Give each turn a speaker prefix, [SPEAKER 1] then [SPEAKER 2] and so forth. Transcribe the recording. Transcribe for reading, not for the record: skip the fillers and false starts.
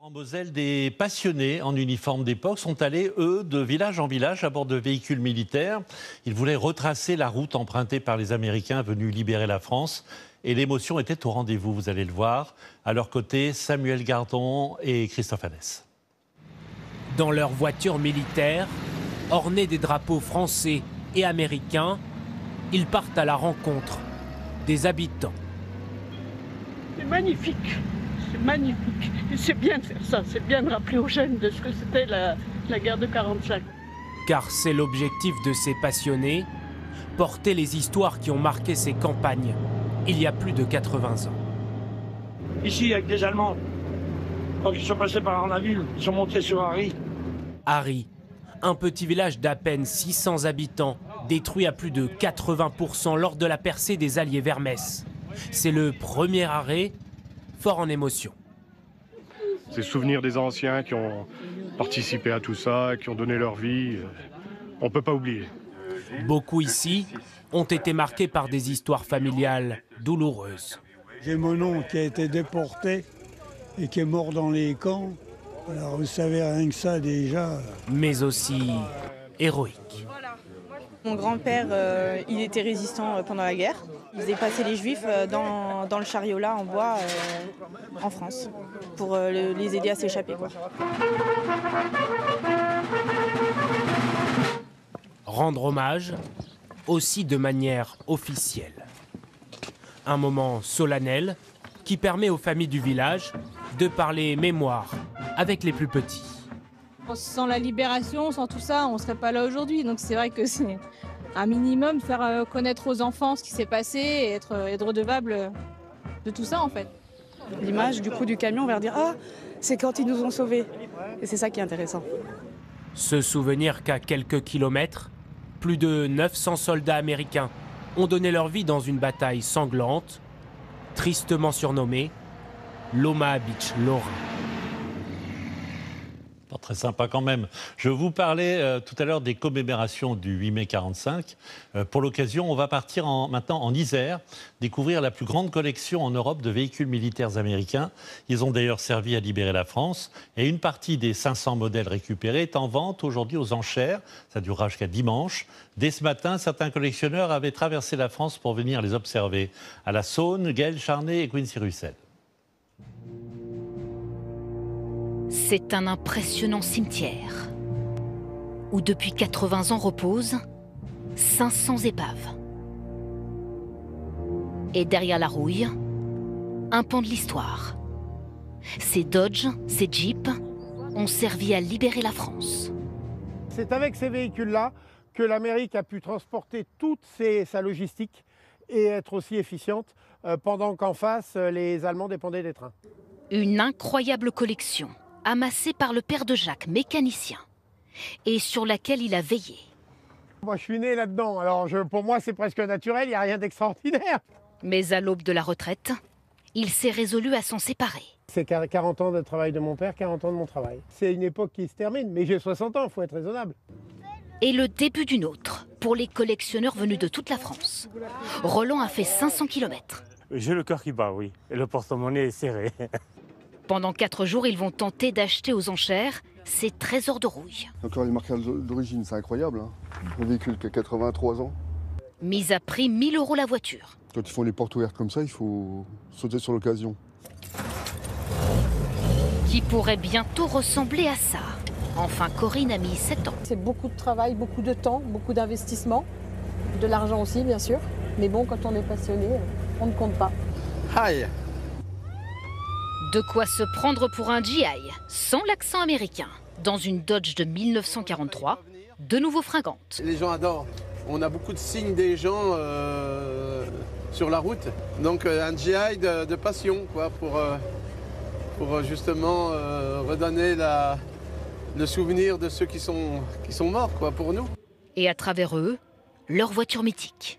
[SPEAKER 1] En Moselle, des passionnés en uniforme d'époque sont allés, eux, de village en village à bord de véhicules militaires. Ils voulaient retracer la route empruntée par les Américains venus libérer la France. Et l'émotion était au rendez-vous, vous allez le voir. À leur côté, Samuel Gardon et Christophe Annès.
[SPEAKER 2] Dans leur voiture militaire, ornée des drapeaux français et américains, ils partent à la rencontre des habitants.
[SPEAKER 3] C'est magnifique. C'est magnifique. Et c'est bien de faire ça, c'est bien de rappeler aux jeunes de ce que c'était la guerre de 45.
[SPEAKER 2] Car c'est l'objectif de ces passionnés, porter les histoires qui ont marqué ces campagnes il y a plus de 80 ans.
[SPEAKER 4] Ici, avec des Allemands, quand ils sont passés par Arnaville, ils sont montés sur Harry.
[SPEAKER 2] Harry, un petit village d'à peine 600 habitants, détruit à plus de 80% lors de la percée des Alliés vers Metz. C'est le premier arrêt, fort en émotion.
[SPEAKER 5] C'est le souvenir des anciens qui ont participé à tout ça, qui ont donné leur vie. On ne peut pas oublier.
[SPEAKER 2] Beaucoup ici ont été marqués par des histoires familiales douloureuses.
[SPEAKER 6] J'ai mon oncle qui a été déporté et qui est mort dans les camps. Alors vous savez, rien que ça déjà.
[SPEAKER 2] Mais aussi héroïque.
[SPEAKER 7] Mon grand-père, il était résistant pendant la guerre. Il faisait passer les Juifs dans le chariot là en bois en France pour les aider à s'échapper, quoi.
[SPEAKER 2] Rendre hommage aussi de manière officielle. Un moment solennel qui permet aux familles du village de parler mémoire avec les plus petits.
[SPEAKER 8] Sans la libération, sans tout ça, on ne serait pas là aujourd'hui. Donc c'est vrai que c'est un minimum de faire connaître aux enfants ce qui s'est passé et être redevable de tout ça en fait.
[SPEAKER 7] L'image du coup du camion, on va dire « Ah, c'est quand ils nous ont sauvés ». Et c'est ça qui est intéressant.
[SPEAKER 2] Se souvenir qu'à quelques kilomètres, plus de 900 soldats américains ont donné leur vie dans une bataille sanglante, tristement surnommée l'Omaha Beach Lorrain.
[SPEAKER 1] Pas très sympa quand même. Je vous parlais tout à l'heure des commémorations du 8 mai 45. Pour l'occasion, on va partir maintenant en Isère, découvrir la plus grande collection en Europe de véhicules militaires américains. Ils ont d'ailleurs servi à libérer la France. Et une partie des 500 modèles récupérés est en vente aujourd'hui aux enchères. Ça durera jusqu'à dimanche. Dès ce matin, certains collectionneurs avaient traversé la France pour venir les observer. À la Saône, Gaël Charnet et Quincy Russell.
[SPEAKER 9] C'est un impressionnant cimetière où depuis 80 ans reposent 500 épaves. Et derrière la rouille, un pan de l'histoire. Ces Dodge, ces Jeeps ont servi à libérer la France.
[SPEAKER 10] C'est avec ces véhicules-là que l'Amérique a pu transporter toute sa logistique et être aussi efficiente pendant qu'en face, les Allemands dépendaient des trains.
[SPEAKER 9] Une incroyable collection amassée par le père de Jacques, mécanicien, et sur laquelle il a veillé.
[SPEAKER 10] Moi, je suis né là-dedans, alors pour moi, c'est presque naturel, il n'y a rien d'extraordinaire.
[SPEAKER 9] Mais à l'aube de la retraite, il s'est résolu à s'en séparer.
[SPEAKER 10] C'est 40 ans de travail de mon père, 40 ans de mon travail. C'est une époque qui se termine, mais j'ai 60 ans, il faut être raisonnable.
[SPEAKER 9] Et le début d'une autre, pour les collectionneurs venus de toute la France. Roland a fait 500 km.
[SPEAKER 11] J'ai le cœur qui bat, oui, et le porte-monnaie est serré.
[SPEAKER 9] Pendant 4 jours, ils vont tenter d'acheter aux enchères ces trésors de rouille.
[SPEAKER 12] Encore les marquages d'origine, c'est incroyable. Hein. Un véhicule qui a 83 ans.
[SPEAKER 9] Mise à prix 1 000 € la voiture.
[SPEAKER 12] Quand ils font les portes ouvertes comme ça, il faut sauter sur l'occasion.
[SPEAKER 9] Qui pourrait bientôt ressembler à ça. Enfin, Corinne a mis 7 ans.
[SPEAKER 8] C'est beaucoup de travail, beaucoup de temps, beaucoup d'investissement, de l'argent aussi bien sûr. Mais bon, quand on est passionné, on ne compte pas.
[SPEAKER 10] Aïe!
[SPEAKER 9] De quoi se prendre pour un GI, sans l'accent américain, dans une Dodge de 1943, de nouveau fringante.
[SPEAKER 13] Les gens adorent. On a beaucoup de signes des gens sur la route. Donc un GI de passion, quoi, pour justement redonner le souvenir de ceux qui sont morts, quoi, pour nous.
[SPEAKER 9] Et à travers eux, leur voiture mythique.